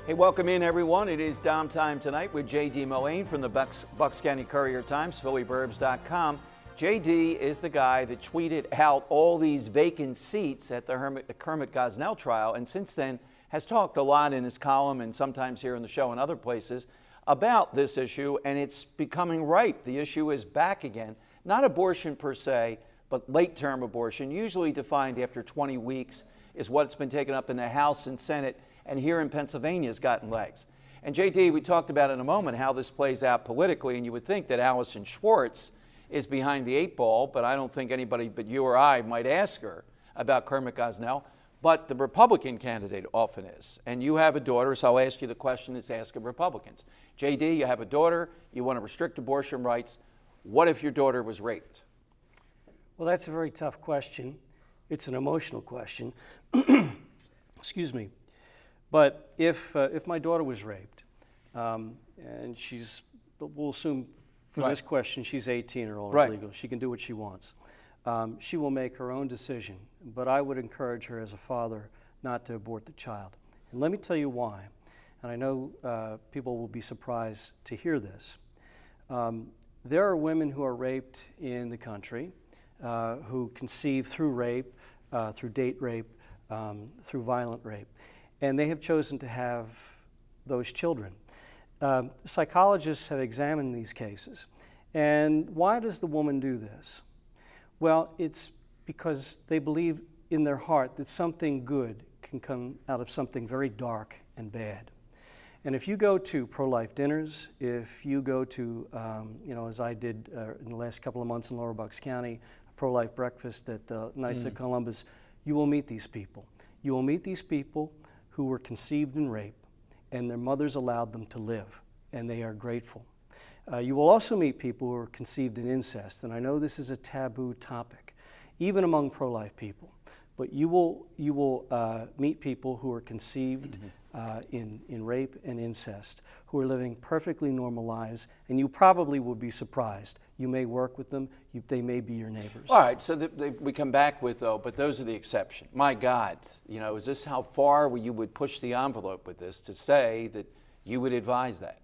Hey, welcome in, everyone. It is DomTime tonight with J.D. Mullane from the Bucks County Courier-Times, PhillyBurbs.com. J.D. is the guy that tweeted out all these vacant seats at the Kermit Gosnell trial, and since then has talked a lot in his column and sometimes here on the show and other places about this issue, and it's becoming ripe. The issue is back again. Not abortion per se, but late-term abortion, usually defined after 20 weeks, is what's been taken up in the House and Senate, and here in Pennsylvania has gotten legs. And J.D., we talked about in a moment how this plays out politically, and you would think that Allison Schwartz is behind the eight ball, but I don't think anybody but you or I might ask her about Kermit Gosnell, but the Republican candidate often is. And you have a daughter, so I'll ask you the question that's asked of Republicans. J.D., you have a daughter, you want to restrict abortion rights. What if your daughter was raped? Well, that's a very tough question. It's an emotional question. Excuse me. But if my daughter was raped, and we'll assume for this question she's 18 or older legal, she can do what she wants. She will make her own decision, but I would encourage her as a father not to abort the child. And let me tell you why, and I know people will be surprised to hear this. There are women who are raped in the country who conceive through rape, through date rape, through violent rape. And they have chosen to have those children. Psychologists have examined these cases. And why does the woman do this? Well, it's because they believe in their heart that something good can come out of something very dark and bad. And if you go to pro-life dinners, if you go to, as I did in the last couple of months in Lower Bucks County, a pro-life breakfast at the Knights of Columbus, you will meet these people. You will meet these people who were conceived in rape, and their mothers allowed them to live, and they are grateful. You will also meet people who are conceived in incest, and I know this is a taboo topic, even among pro-life people, but you will meet people who are conceived in rape and incest, who are living perfectly normal lives, and you probably will be surprised. You may work with them, they may be your neighbors. All right, so we come back with, though, but those are the exceptions. My God, is this how far you would push the envelope with this to say that you would advise that?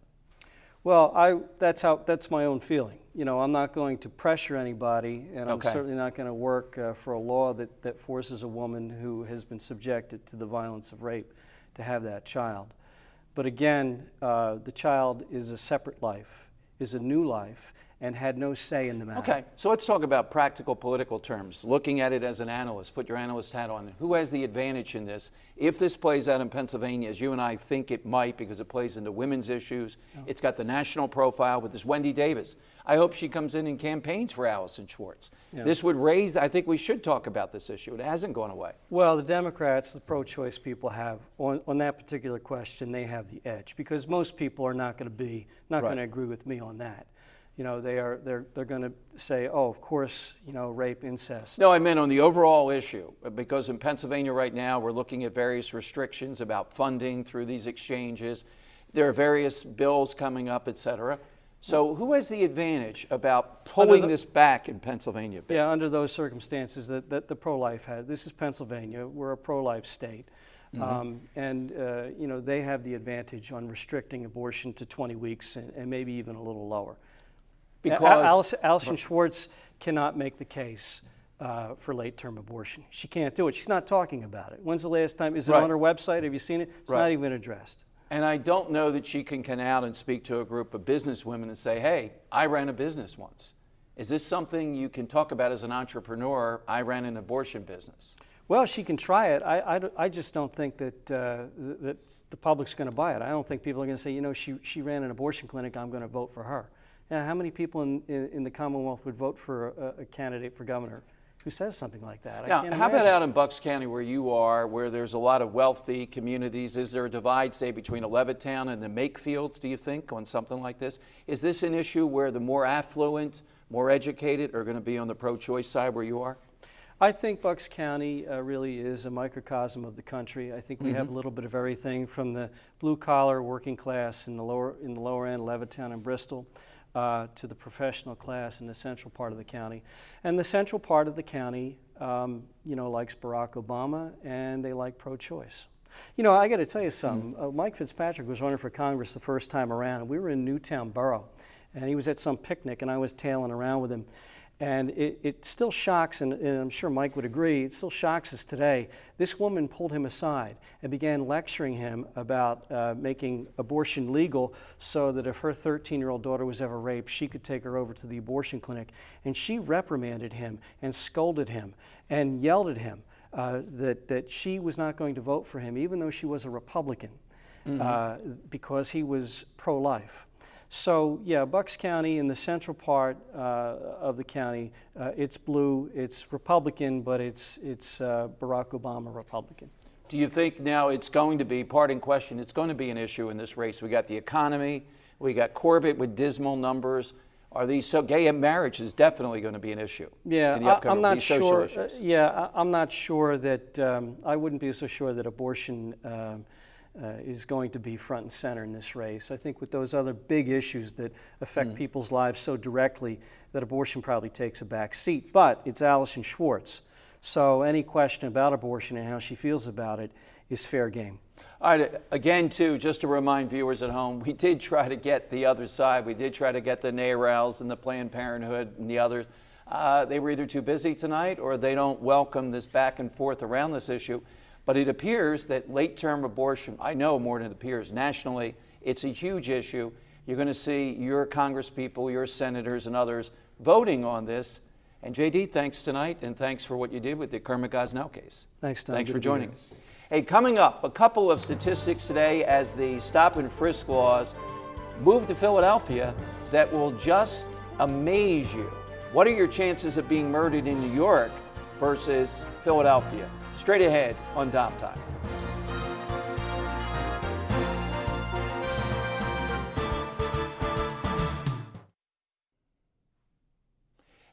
Well, that's my own feeling. I'm not going to pressure anybody, and I'm certainly not going to work for a law that forces a woman who has been subjected to the violence of rape to have that child. But again, the child is a separate life, is a new life, and had no say in the matter. Okay, so let's talk about practical political terms. Looking at it as an analyst, put your analyst hat on. Who has the advantage in this? If this plays out in Pennsylvania, as you and I think it might, because it plays into women's issues, it's got the national profile with this Wendy Davis. I hope she comes in and campaigns for Allison Schwartz. This would raise, I think we should talk about this issue. It hasn't gone away. Well, the Democrats, the pro-choice people have, on that particular question, they have the edge, because most people are not going to agree with me on that. They're going to say, oh, of course, rape, incest. No, I meant on the overall issue, because in Pennsylvania right now we're looking at various restrictions about funding through these exchanges. There are various bills coming up, et cetera. So who has the advantage about pulling this back in Pennsylvania? Yeah, under those circumstances that the pro-life had. This is Pennsylvania. We're a pro-life state. They have the advantage on restricting abortion to 20 weeks and maybe even a little lower. Because Allison Schwartz cannot make the case for late-term abortion. She can't do it. She's not talking about it. When's the last time? Is it on her website? Have you seen it? It's not even addressed. And I don't know that she can come out and speak to a group of businesswomen and say, hey, I ran a business once. Is this something you can talk about as an entrepreneur? I ran an abortion business. Well, she can try it. I just don't think that that the public's going to buy it. I don't think people are going to say, she ran an abortion clinic, I'm going to vote for her. Now, how many people in the Commonwealth would vote for a candidate for governor who says something like that? Now, how about out in Bucks County where you are, where there's a lot of wealthy communities? Is there a divide, say, between Levittown and the Makefields, do you think, on something like this? Is this an issue where the more affluent, more educated are going to be on the pro-choice side where you are? I think Bucks County really is a microcosm of the country. I think we have a little bit of everything from the blue-collar working class in the lower end, Levittown and Bristol, to the professional class in the central part of the county. And the central part of the county, likes Barack Obama, and they like pro-choice. You know, I got to tell you something. Mike Fitzpatrick was running for Congress the first time around, and we were in Newtown Borough, and he was at some picnic, and I was tailing around with him. And it still shocks, and I'm sure Mike would agree, it still shocks us today. This woman pulled him aside and began lecturing him about making abortion legal so that if her 13-year-old daughter was ever raped, she could take her over to the abortion clinic. And she reprimanded him and scolded him and yelled at him that she was not going to vote for him, even though she was a Republican, because he was pro-life. So yeah, Bucks County in the central part of the county, it's blue, it's Republican, but it's Barack Obama Republican. Do you think now it's going to be, parting question, it's going to be an issue in this race? We got the economy, we got Corbett with dismal numbers. Are these, so gay marriage is definitely going to be an issue? Yeah, in the upcoming, I'm not these social sure. issues. I'm not sure that, I wouldn't be so sure that abortion is going to be front and center in this race. I think with those other big issues that affect people's lives so directly, that abortion probably takes a back seat. But it's Allison Schwartz, so any question about abortion and how she feels about it is fair game. All right, again, too, just to remind viewers at home, we did try to get the other side. We did try to get the NARALs and the Planned Parenthood and the others. They were either too busy tonight or they don't welcome this back and forth around this issue. But it appears that late-term abortion, I know more than it appears, nationally, it's a huge issue. You're going to see your congresspeople, your senators, and others voting on this. And JD, thanks tonight, and thanks for what you did with the Kermit Gosnell case. Thanks, Tom. Thanks for joining us. Hey, coming up, a couple of statistics today as the stop and frisk laws move to Philadelphia that will just amaze you. What are your chances of being murdered in New York versus Philadelphia? Straight ahead on DomTime.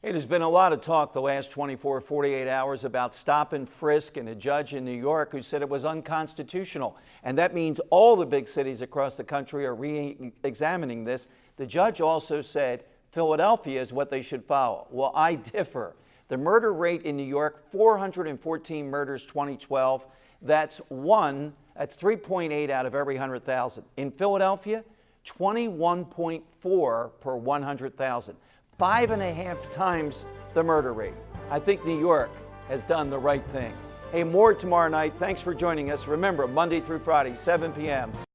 Hey, there's been a lot of talk the last 24, 48 hours about stop and frisk, and a judge in New York who said it was unconstitutional. And that means all the big cities across the country are re-examining this. The judge also said Philadelphia is what they should follow. Well, I differ. The murder rate in New York, 414 murders 2012. That's 3.8 out of every 100,000. In Philadelphia, 21.4 per 100,000. 5.5 times the murder rate. I think New York has done the right thing. Hey, more tomorrow night. Thanks for joining us. Remember, Monday through Friday, 7 p.m.